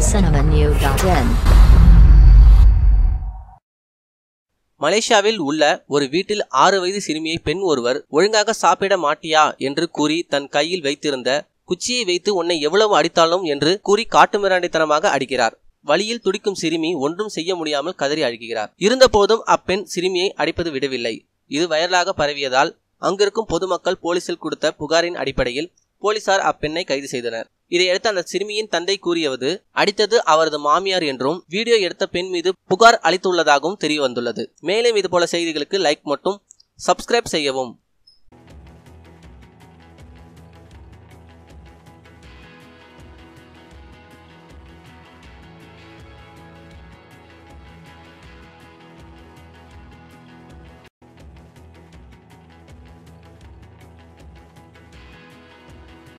tamilcinemanew.in. மலேசியாவில் உள்ள ஒரு வீட்டில் 6 வயது சிறுமியை பெண் ஒருவர் ஒழுங்காக சாப்பிட மாட்டியா என்று கூறி தன் கையில் வைத்திருந்த குச்சியை வைத்து உன்னை எவ்வளவு அடித்தாலும் என்று கூறி காட்டுமிராண்டித்தனமாக அடிக்கிறார். வலியில் துடிக்கும் சிறுமி ஒன்றும் செய்ய முடியாமல் கதறி அழுகிறார். இருந்தபோதும் அப்பெண் சிறுமியை அடிப்பது விடவில்லை. இது வைரலாக பரவியதால் அங்கிருக்கும் பொதுமக்கள் போலீசில் கொடுத்த புகாரின் அடிப்படையில் போலீசார் அப்பெண்ணை கைது செய்தனர். இதையடுத்து அந்த சிறுமியின் தந்தை கூறியது அடித்தது அவரது மாமியார் என்றும் வீடியோ எடுத்த பெண் மீது புகார் அளித்துள்ளதாகவும் தெரிய வந்துள்ளது. மேலும் இதுபோல செய்திகளுக்கு லைக் மற்றும் சப்ஸ்கிரைப் செய்யவும்.